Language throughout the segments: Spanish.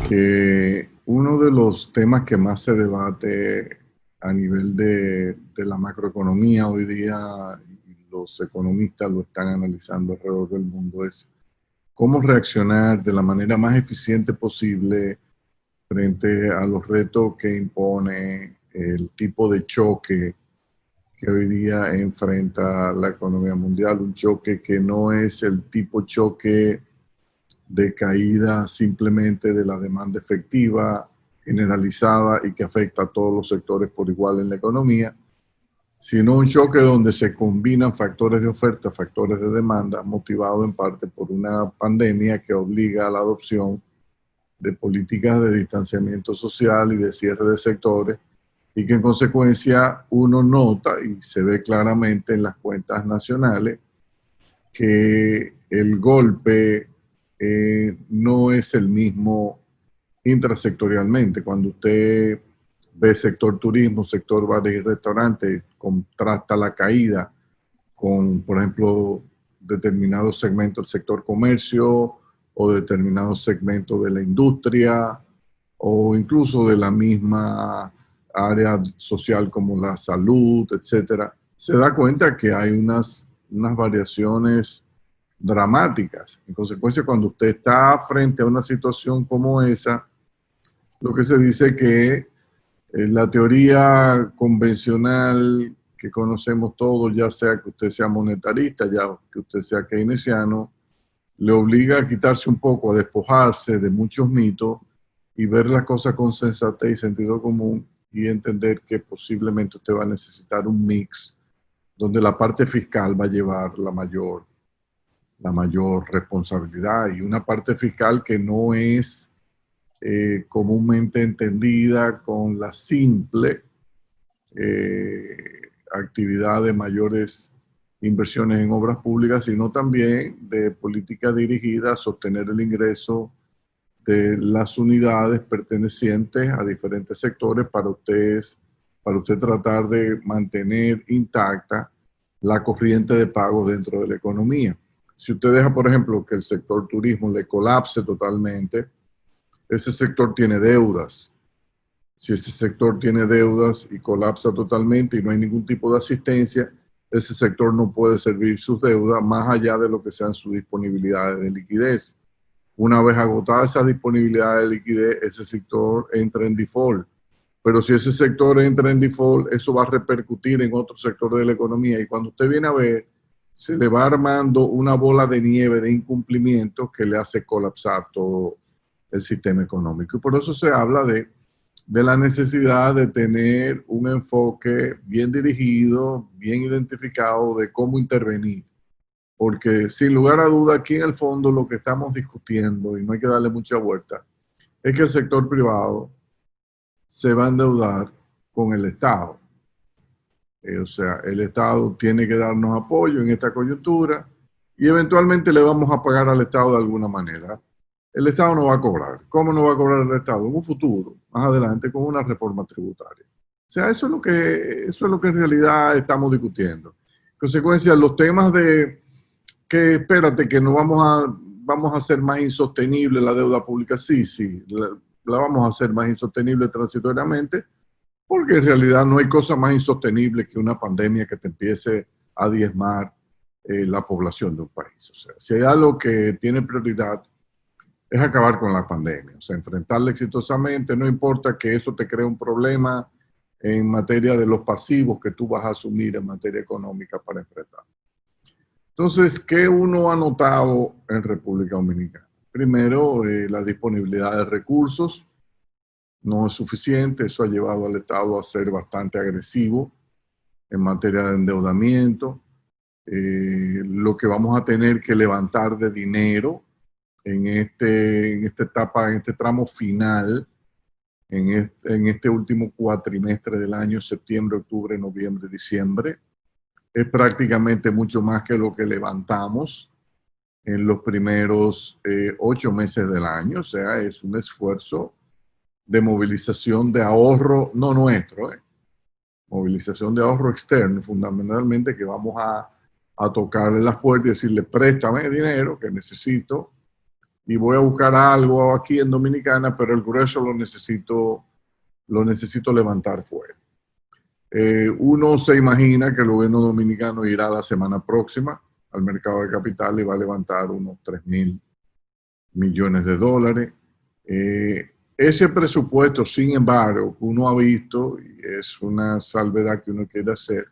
que uno de los temas que más se debate a nivel de la macroeconomía hoy día, y los economistas lo están analizando alrededor del mundo, es cómo reaccionar de la manera más eficiente posible frente a los retos que impone el tipo de choque que hoy día enfrenta la economía mundial, un choque que no es el tipo choque de caída simplemente de la demanda efectiva generalizada y que afecta a todos los sectores por igual en la economía, sino un choque donde se combinan factores de oferta, factores de demanda, motivado en parte por una pandemia que obliga a la adopción de políticas de distanciamiento social y de cierre de sectores, y que en consecuencia uno nota y se ve claramente en las cuentas nacionales que el golpe no es el mismo intrasectorialmente. Cuando usted ve sector turismo, sector bares y restaurantes, contrasta la caída con, por ejemplo, determinados segmentos del sector comercio o determinados segmentos de la industria o incluso de la misma área social como la salud, etcétera, se da cuenta que hay unas variaciones dramáticas. En consecuencia, cuando usted está frente a una situación como esa, lo que se dice que la teoría convencional que conocemos todos, ya sea que usted sea monetarista, ya que usted sea keynesiano, le obliga a quitarse un poco, a despojarse de muchos mitos y ver las cosas con sensatez y sentido común y entender que posiblemente usted va a necesitar un mix donde la parte fiscal va a llevar la mayor responsabilidad y una parte fiscal que no es comúnmente entendida con la simple eh, actividad de mayores inversiones en obras públicas, sino también de política dirigida a sostener el ingreso de las unidades pertenecientes a diferentes sectores para usted tratar de mantener intacta la corriente de pago dentro de la economía. Si usted deja, por ejemplo, que el sector turismo le colapse totalmente, ese sector tiene deudas. Si ese sector tiene deudas y colapsa totalmente y no hay ningún tipo de asistencia, ese sector no puede servir sus deudas más allá de lo que sean sus disponibilidades de liquidez. Una vez agotada esa disponibilidad de liquidez, ese sector entra en default. Pero si ese sector entra en default, eso va a repercutir en otros sectores de la economía. Y cuando usted viene a ver, se le va armando una bola de nieve de incumplimientos que le hace colapsar todo el sistema económico. Y por eso se habla de la necesidad de tener un enfoque bien dirigido, bien identificado de cómo intervenir. Porque sin lugar a duda, aquí en el fondo lo que estamos discutiendo, y no hay que darle mucha vuelta, es que el sector privado se va a endeudar con el Estado. O sea, el Estado tiene que darnos apoyo en esta coyuntura y eventualmente le vamos a pagar al Estado de alguna manera. El Estado no va a cobrar. ¿Cómo no va a cobrar el Estado? En un futuro, más adelante, con una reforma tributaria. O sea, eso es lo que en realidad estamos discutiendo. En consecuencia, los temas de que espérate, que no vamos a hacer más insostenible la deuda pública, sí, la vamos a hacer más insostenible transitoriamente, porque en realidad no hay cosa más insostenible que una pandemia que te empiece a diezmar la población de un país. O sea, si hay algo que tiene prioridad es acabar con la pandemia, o sea, enfrentarla exitosamente, no importa que eso te cree un problema en materia de los pasivos que tú vas a asumir en materia económica para enfrentar. Entonces, ¿qué uno ha notado en República Dominicana? Primero, la disponibilidad de recursos no es suficiente. Eso ha llevado al Estado a ser bastante agresivo en materia de endeudamiento. Lo que vamos a tener que levantar de dinero en esta etapa, en este tramo final, en este último cuatrimestre del año, septiembre, octubre, noviembre, diciembre, es prácticamente mucho más que lo que levantamos en los primeros 8 meses del año. O sea, es un esfuerzo de movilización de ahorro, no nuestro, movilización de ahorro externo, fundamentalmente, que vamos a tocarle las puertas y decirle, préstame dinero que necesito y voy a buscar algo aquí en Dominicana, pero el grueso lo necesito levantar fuera. Uno se imagina que el gobierno dominicano irá la semana próxima al mercado de capital y va a levantar unos 3.000 millones de dólares. Ese presupuesto, sin embargo, que uno ha visto, y es una salvedad que uno quiere hacer,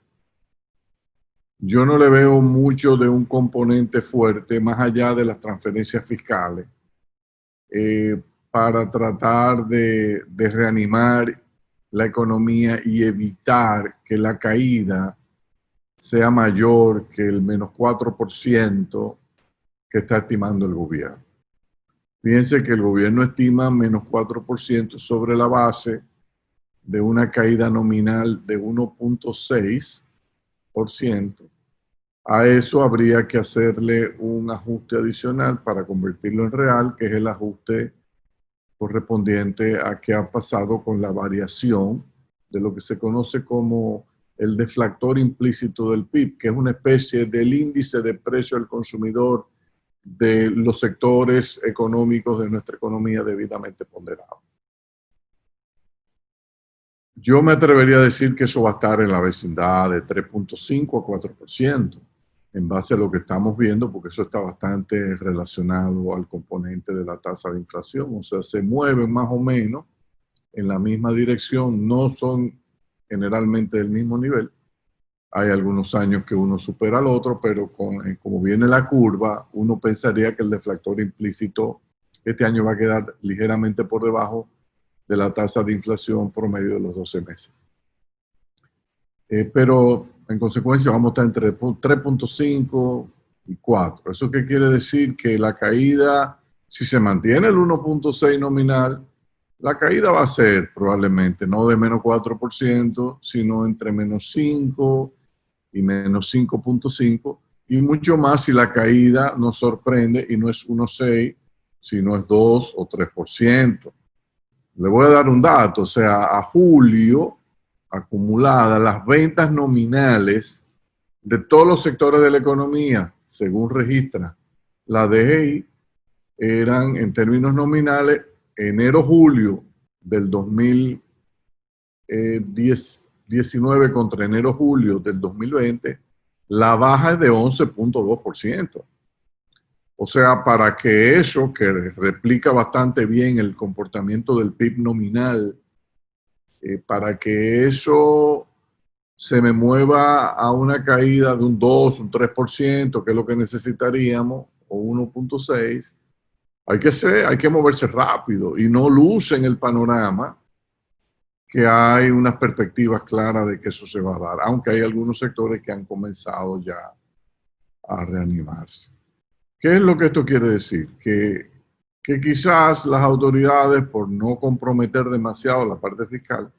yo no le veo mucho de un componente fuerte más allá de las transferencias fiscales para tratar de reanimar la economía y evitar que la caída sea mayor que el menos 4% que está estimando el gobierno. Fíjense que el gobierno estima menos 4% sobre la base de una caída nominal de 1.6%. A eso habría que hacerle un ajuste adicional para convertirlo en real, que es el ajuste correspondiente a qué ha pasado con la variación de lo que se conoce como el deflactor implícito del PIB, que es una especie del índice de precio al consumidor de los sectores económicos de nuestra economía debidamente ponderados. Yo me atrevería a decir que eso va a estar en la vecindad de 3.5 a 4%, en base a lo que estamos viendo, porque eso está bastante relacionado al componente de la tasa de inflación. O sea, se mueven más o menos en la misma dirección, no son generalmente del mismo nivel. Hay algunos años que uno supera al otro, pero como viene la curva, uno pensaría que el deflactor implícito este año va a quedar ligeramente por debajo de la tasa de inflación promedio de los 12 meses. Pero en consecuencia vamos a estar entre 3.5 y 4. ¿Eso qué quiere decir? Que la caída, si se mantiene el 1.6 nominal, la caída va a ser probablemente no de menos 4%, sino entre menos 5 y menos 5.5, y mucho más si la caída nos sorprende y no es 1.6, sino es 2 o 3%. Le voy a dar un dato, o sea, a julio, acumuladas las ventas nominales de todos los sectores de la economía, según registra la DGI, eran en términos nominales enero-julio del 2019 contra enero-julio del 2020, la baja es de 11.2%. O sea, para que eso, que replica bastante bien el comportamiento del PIB nominal, para que eso se me mueva a una caída de un 2, un 3%, que es lo que necesitaríamos, o 1.6, hay que moverse rápido y no luce en el panorama que hay unas perspectivas claras de que eso se va a dar, aunque hay algunos sectores que han comenzado ya a reanimarse. ¿Qué es lo que esto quiere decir? Que quizás las autoridades, por no comprometer demasiado la parte fiscal,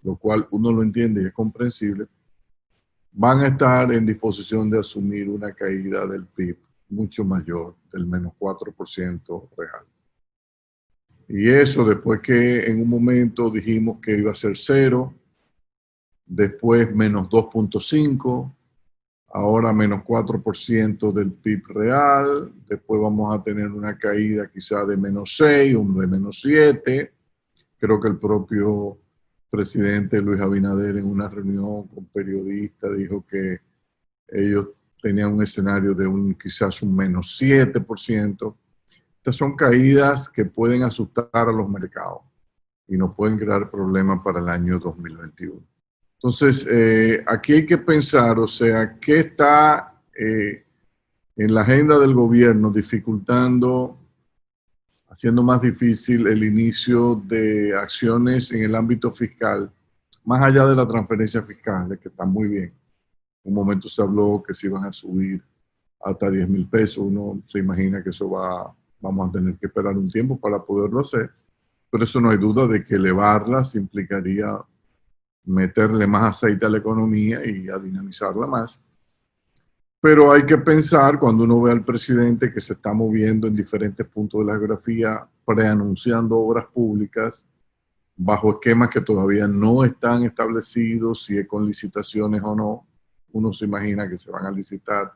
lo cual uno lo entiende y es comprensible, van a estar en disposición de asumir una caída del PIB mucho mayor, del menos 4% real. Y eso después que en un momento dijimos que iba a ser 0, después menos 2.5, ahora menos 4% del PIB real, después vamos a tener una caída quizá de menos 6 o de menos 7. Creo que el propio presidente Luis Abinader en una reunión con periodistas dijo que ellos tenían un escenario de quizás un menos 7%. Estas son caídas que pueden asustar a los mercados y nos pueden crear problemas para el año 2021. Entonces, aquí hay que pensar, o sea, ¿qué está en la agenda del gobierno dificultando, haciendo más difícil el inicio de acciones en el ámbito fiscal, más allá de la transferencia fiscal, que está muy bien? Un momento se habló que se iban a subir hasta 10,000 pesos, uno se imagina que eso vamos a tener que esperar un tiempo para poderlo hacer, pero eso no hay duda de que elevarlas implicaría meterle más aceite a la economía y a dinamizarla más. Pero hay que pensar, cuando uno ve al presidente que se está moviendo en diferentes puntos de la geografía, preanunciando obras públicas, bajo esquemas que todavía no están establecidos, si es con licitaciones o no. Uno se imagina que se van a licitar,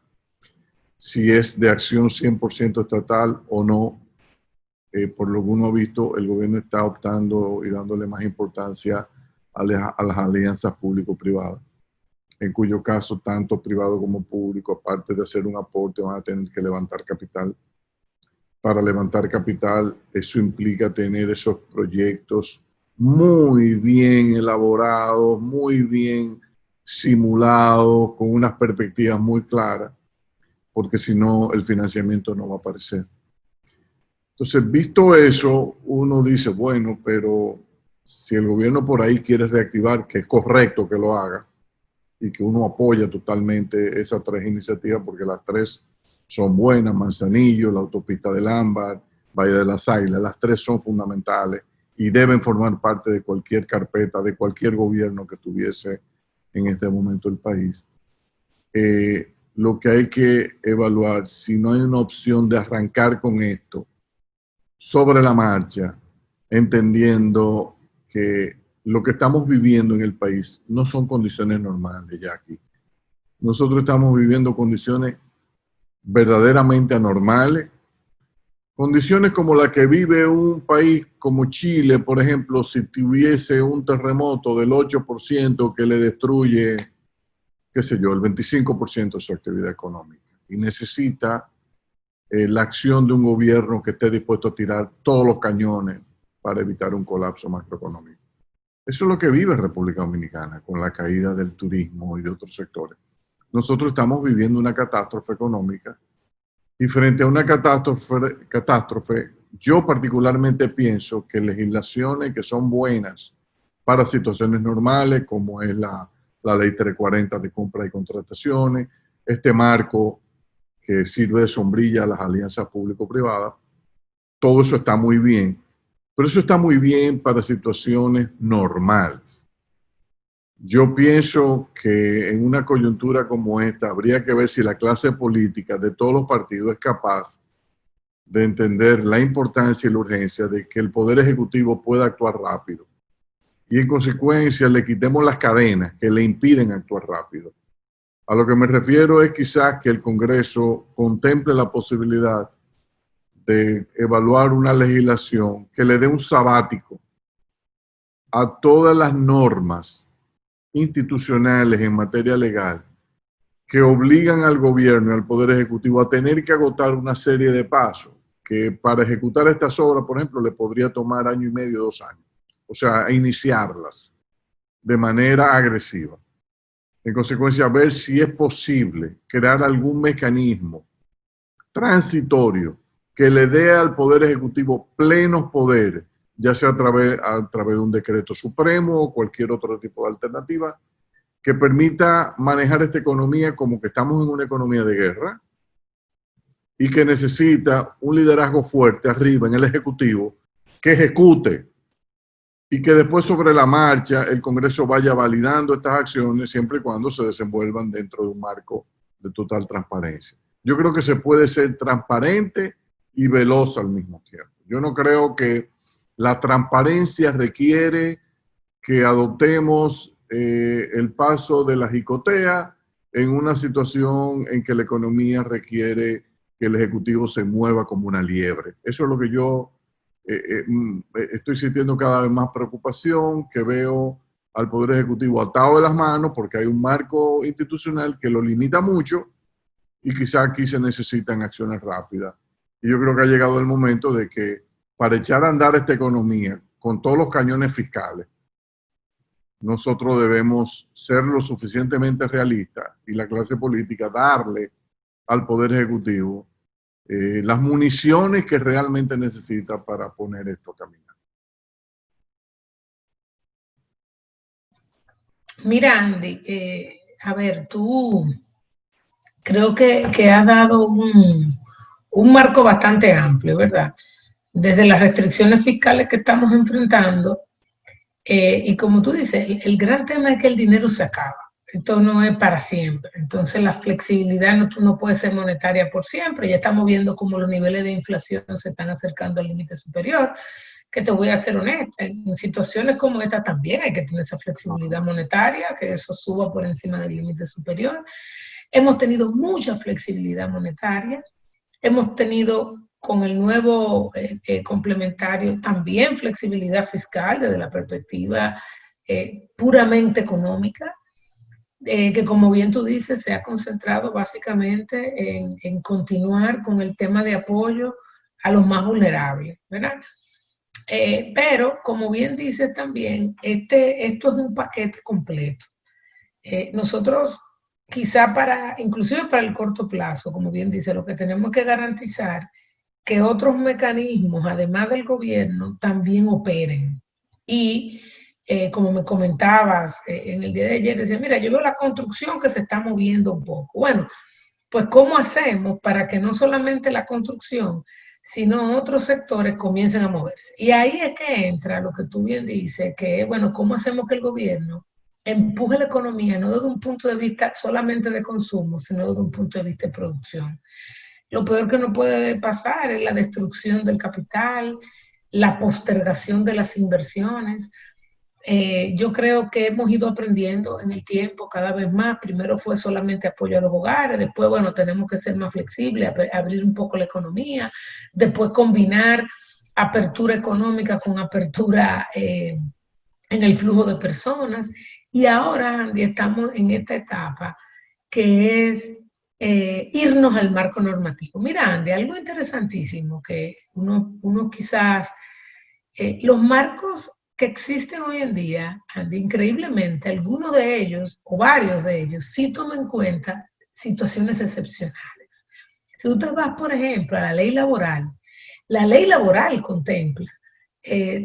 si es de acción 100% estatal o no. por lo que uno ha visto, el gobierno está optando y dándole más importancia a las alianzas público-privadas, en cuyo caso tanto privado como público, aparte de hacer un aporte, van a tener que levantar capital. Para levantar capital, eso implica tener esos proyectos muy bien elaborados, muy bien simulados, con unas perspectivas muy claras, porque si no, el financiamiento no va a aparecer. Entonces, visto eso, uno dice, bueno, pero si el gobierno por ahí quiere reactivar, que es correcto que lo haga, y que uno apoya totalmente esas tres iniciativas, porque las tres son buenas: Manzanillo, la autopista del Ámbar, Valle de las Águilas. Las tres son fundamentales y deben formar parte de cualquier carpeta, de cualquier gobierno que tuviese en este momento el país. Lo que hay que evaluar, si no hay una opción de arrancar con esto sobre la marcha, entendiendo que lo que estamos viviendo en el país no son condiciones normales ya aquí. Nosotros estamos viviendo condiciones verdaderamente anormales, condiciones como la que vive un país como Chile, por ejemplo, si tuviese un terremoto del 8% que le destruye, qué sé yo, el 25% de su actividad económica, y necesita la acción de un gobierno que esté dispuesto a tirar todos los cañones para evitar un colapso macroeconómico. Eso es lo que vive República Dominicana con la caída del turismo y de otros sectores. Nosotros estamos viviendo una catástrofe económica, y frente a una catástrofe, yo particularmente pienso que legislaciones que son buenas para situaciones normales, como es la Ley 340 de compra y contrataciones, este marco que sirve de sombrilla a las alianzas público-privadas, todo eso está muy bien, pero eso está muy bien para situaciones normales. Yo pienso que en una coyuntura como esta habría que ver si la clase política de todos los partidos es capaz de entender la importancia y la urgencia de que el Poder Ejecutivo pueda actuar rápido y en consecuencia le quitemos las cadenas que le impiden actuar rápido. A lo que me refiero es quizás que el Congreso contemple la posibilidad de evaluar una legislación que le dé un sabático a todas las normas institucionales en materia legal que obligan al gobierno y al Poder Ejecutivo a tener que agotar una serie de pasos que para ejecutar estas obras, por ejemplo, le podría tomar 1 año y medio, 2 años. O sea, a iniciarlas de manera agresiva. En consecuencia, ver si es posible crear algún mecanismo transitorio que le dé al Poder Ejecutivo plenos poderes, ya sea a través de un decreto supremo o cualquier otro tipo de alternativa, que permita manejar esta economía como que estamos en una economía de guerra y que necesita un liderazgo fuerte arriba en el Ejecutivo que ejecute y que después sobre la marcha el Congreso vaya validando estas acciones siempre y cuando se desenvuelvan dentro de un marco de total transparencia. Yo creo que se puede ser transparente y veloz al mismo tiempo. Yo no creo que la transparencia requiere que adoptemos el paso de la jicotea en una situación en que la economía requiere que el Ejecutivo se mueva como una liebre. Eso es lo que yo estoy sintiendo cada vez más preocupación, que veo al Poder Ejecutivo atado de las manos porque hay un marco institucional que lo limita mucho y quizá aquí se necesitan acciones rápidas. Y yo creo que ha llegado el momento de que para echar a andar esta economía con todos los cañones fiscales, nosotros debemos ser lo suficientemente realistas y la clase política darle al Poder Ejecutivo las municiones que realmente necesita para poner esto a caminar. Mira, Andy, a ver, tú creo que has dado un marco bastante amplio, ¿verdad? Desde las restricciones fiscales que estamos enfrentando, y como tú dices, el gran tema es que el dinero se acaba. Esto no es para siempre. Entonces la flexibilidad no puede ser monetaria por siempre. Ya estamos viendo cómo los niveles de inflación se están acercando al límite superior, que te voy a ser honesta, en situaciones como esta también hay que tener esa flexibilidad monetaria, que eso suba por encima del límite superior. Hemos tenido mucha flexibilidad monetaria, hemos tenido con el nuevo complementario, también flexibilidad fiscal desde la perspectiva puramente económica, que como bien tú dices, se ha concentrado básicamente en continuar con el tema de apoyo a los más vulnerables, ¿verdad? Pero, como bien dices también, esto es un paquete completo. Nosotros, quizá inclusive para el corto plazo, como bien dice, lo que tenemos que garantizar que otros mecanismos, además del gobierno, también operen. Y como me comentabas en el día de ayer, decía, mira, yo veo la construcción que se está moviendo un poco. Bueno, pues ¿cómo hacemos para que no solamente la construcción, sino otros sectores comiencen a moverse? Y ahí es que entra lo que tú bien dices, que bueno, ¿cómo hacemos que el gobierno empuje la economía, no desde un punto de vista solamente de consumo, sino desde un punto de vista de producción? Lo peor que no puede pasar es la destrucción del capital, la postergación de las inversiones. Yo creo que hemos ido aprendiendo en el tiempo cada vez más. Primero fue solamente apoyo a los hogares, después, bueno, tenemos que ser más flexibles, abrir un poco la economía, después combinar apertura económica con apertura en el flujo de personas. Y ahora, Andy, estamos en esta etapa que es irnos al marco normativo. Mira, Andy, algo interesantísimo que uno quizás, los marcos que existen hoy en día, Andy, increíblemente, algunos de ellos, o varios de ellos, sí toman en cuenta situaciones excepcionales. Si tú te vas, por ejemplo, a la ley laboral contempla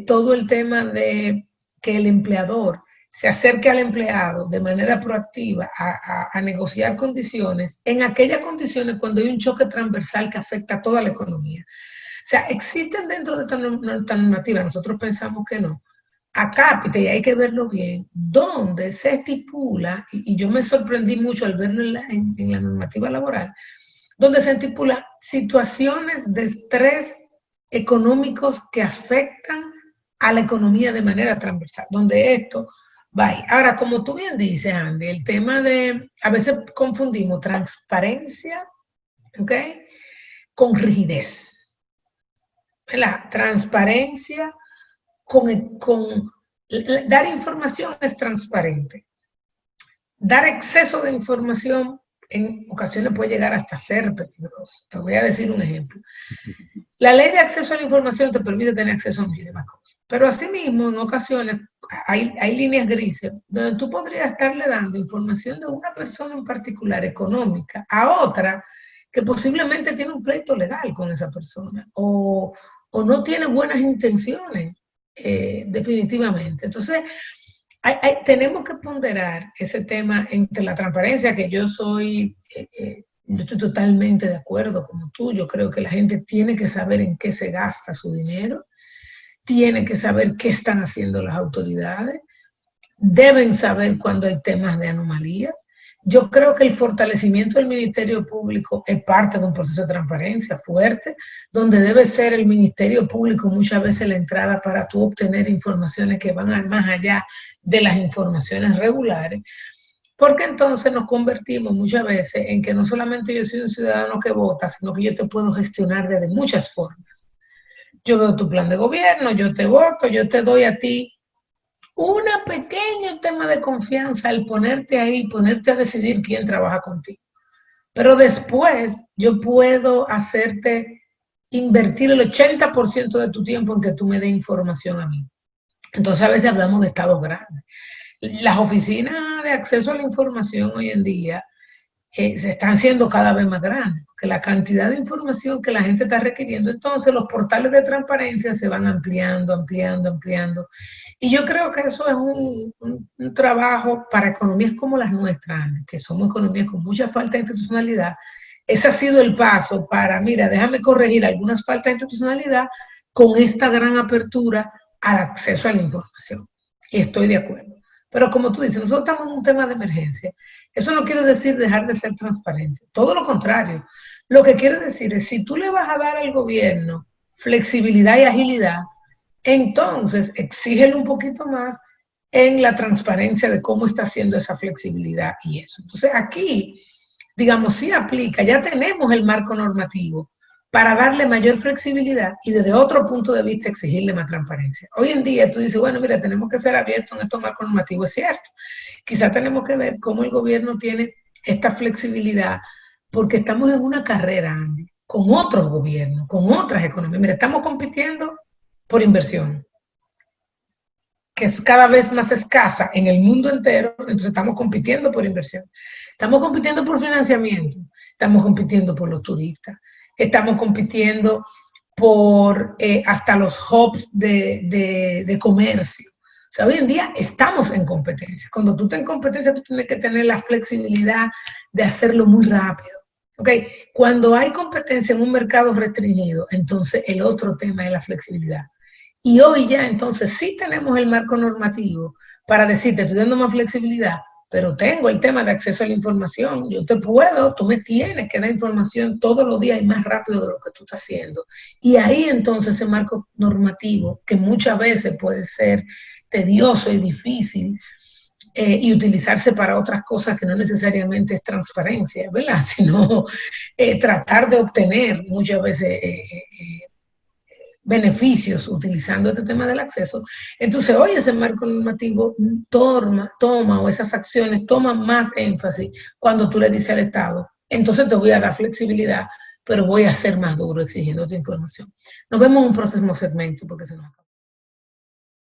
todo el tema de que el empleador se acerque al empleado de manera proactiva a negociar condiciones, en aquellas condiciones cuando hay un choque transversal que afecta a toda la economía. O sea, existen dentro de esta normativa, nosotros pensamos que no, a cápita, y hay que verlo bien, donde se estipula, y yo me sorprendí mucho al verlo en la normativa laboral, donde se estipula situaciones de estrés económicos que afectan a la economía de manera transversal, donde esto va ahí. Ahora, como tú bien dices, Andy, el tema de, a veces confundimos transparencia, ¿ok?, con rigidez. La transparencia dar información es transparente. Dar exceso de información en ocasiones puede llegar hasta ser peligroso. Te voy a decir un ejemplo. La ley de acceso a la información te permite tener acceso a muchísimas cosas, pero asimismo en ocasiones hay líneas grises donde tú podrías estarle dando información de una persona en particular económica a otra que posiblemente tiene un pleito legal con esa persona o no tiene buenas intenciones, definitivamente. Entonces, tenemos que ponderar ese tema entre la transparencia, que yo estoy totalmente de acuerdo como tú. Yo creo que la gente tiene que saber en qué se gasta su dinero, tiene que saber qué están haciendo las autoridades, deben saber cuando hay temas de anomalías. Yo creo que el fortalecimiento del Ministerio Público es parte de un proceso de transparencia fuerte, donde debe ser el Ministerio Público muchas veces la entrada para tú obtener informaciones que van más allá de las informaciones regulares, porque entonces nos convertimos muchas veces en que no solamente yo soy un ciudadano que vota, sino que yo te puedo gestionar desde muchas formas. Yo veo tu plan de gobierno, yo te voto, yo te doy a ti un pequeño tema de confianza al ponerte ahí, ponerte a decidir quién trabaja contigo. Pero después yo puedo hacerte invertir el 80% de tu tiempo en que tú me des información a mí. Entonces a veces hablamos de estados grandes. Las oficinas de acceso a la información hoy en día se están haciendo cada vez más grandes, porque la cantidad de información que la gente está requiriendo, entonces los portales de transparencia se van ampliando. Y yo creo que eso es un trabajo para economías como las nuestras, que somos economías con mucha falta de institucionalidad. Ese ha sido el paso para, mira, déjame corregir algunas faltas de institucionalidad con esta gran apertura al acceso a la información. Y estoy de acuerdo. Pero como tú dices, nosotros estamos en un tema de emergencia. Eso no quiere decir dejar de ser transparente. Todo lo contrario. Lo que quiere decir es, si tú le vas a dar al gobierno flexibilidad y agilidad, entonces exígele un poquito más en la transparencia de cómo está haciendo esa flexibilidad y eso. Entonces aquí, digamos, sí aplica, ya tenemos el marco normativo, para darle mayor flexibilidad y desde otro punto de vista exigirle más transparencia. Hoy en día tú dices, bueno, mira, tenemos que ser abiertos en estos marcos normativos, es cierto. Quizás tenemos que ver cómo el gobierno tiene esta flexibilidad, porque estamos en una carrera, Andy, con otros gobiernos, con otras economías. Mira, estamos compitiendo por inversión, que es cada vez más escasa en el mundo entero, entonces estamos compitiendo por inversión. Estamos compitiendo por financiamiento, estamos compitiendo por los turistas, estamos compitiendo por hasta los hubs de comercio. O sea, hoy en día estamos en competencia. Cuando tú estás en competencia, tú tienes que tener la flexibilidad de hacerlo muy rápido. ¿Okay? Cuando hay competencia en un mercado restringido, entonces el otro tema es la flexibilidad. Y hoy ya entonces sí tenemos el marco normativo para decirte, estoy dando más flexibilidad, pero tengo el tema de acceso a la información. Yo te puedo, tú me tienes que dar información todos los días y más rápido de lo que tú estás haciendo. Y ahí entonces ese marco normativo, que muchas veces puede ser tedioso y difícil, y utilizarse para otras cosas que no necesariamente es transparencia, ¿verdad? Sino tratar de obtener muchas veces beneficios utilizando este tema del acceso. Entonces, hoy ese marco normativo toma o esas acciones toman más énfasis cuando tú le dices al Estado, entonces te voy a dar flexibilidad, pero voy a ser más duro exigiendo tu información. Nos vemos en un próximo segmento porque se nos acaba.